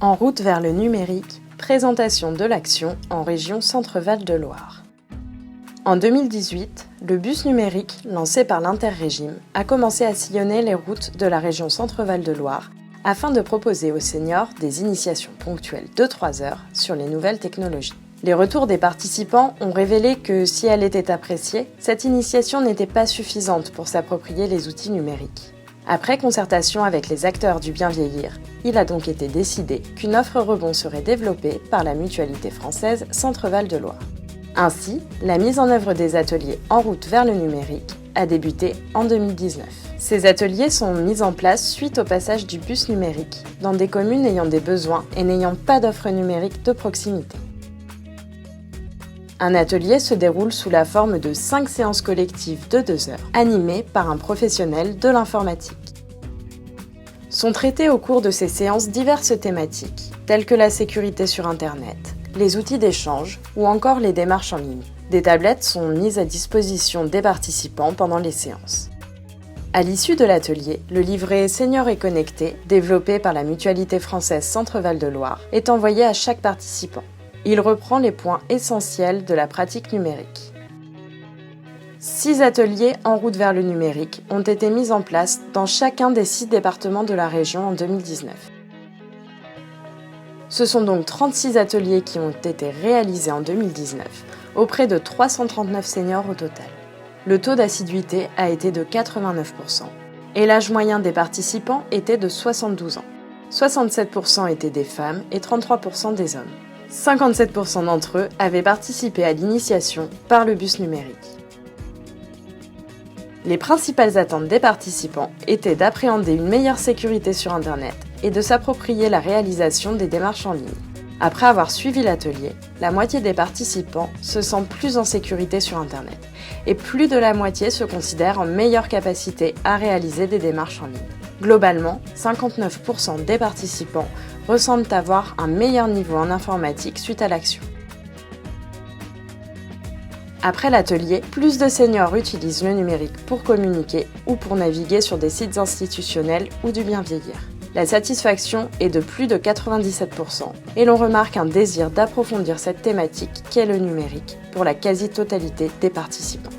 En route vers le numérique, présentation de l'action en région Centre-Val de Loire. En 2018, le bus numérique, lancé par l'Interrégime, a commencé à sillonner les routes de la région Centre-Val de Loire afin de proposer aux seniors des initiations ponctuelles de 3 heures sur les nouvelles technologies. Les retours des participants ont révélé que si elle était appréciée, cette initiation n'était pas suffisante pour s'approprier les outils numériques. Après concertation avec les acteurs du bien vieillir, il a donc été décidé qu'une offre rebond serait développée par la mutualité française Centre-Val de Loire. Ainsi, la mise en œuvre des ateliers en route vers le numérique a débuté en 2019. Ces ateliers sont mis en place suite au passage du bus numérique dans des communes ayant des besoins et n'ayant pas d'offre numérique de proximité. Un atelier se déroule sous la forme de 5 séances collectives de 2 heures, animées par un professionnel de l'informatique. Sont traitées au cours de ces séances diverses thématiques, telles que la sécurité sur Internet, les outils d'échange ou encore les démarches en ligne. Des tablettes sont mises à disposition des participants pendant les séances. À l'issue de l'atelier, le livret Senior et Connecté, développé par la mutualité française Centre-Val de Loire, est envoyé à chaque participant. Il reprend les points essentiels de la pratique numérique. 6 ateliers en route vers le numérique ont été mis en place dans chacun des 6 départements de la région en 2019. Ce sont donc 36 ateliers qui ont été réalisés en 2019 auprès de 339 seniors au total. Le taux d'assiduité a été de 89% et l'âge moyen des participants était de 72 ans. 67% étaient des femmes et 33% des hommes. 57% d'entre eux avaient participé à l'initiation par le bus numérique. Les principales attentes des participants étaient d'appréhender une meilleure sécurité sur Internet et de s'approprier la réalisation des démarches en ligne. Après avoir suivi l'atelier, la moitié des participants se sent plus en sécurité sur Internet et plus de la moitié se considère en meilleure capacité à réaliser des démarches en ligne. Globalement, 59% des participants ressentent avoir un meilleur niveau en informatique suite à l'action. Après l'atelier, plus de seniors utilisent le numérique pour communiquer ou pour naviguer sur des sites institutionnels ou du bien vieillir. La satisfaction est de plus de 97% et l'on remarque un désir d'approfondir cette thématique qu'est le numérique pour la quasi-totalité des participants.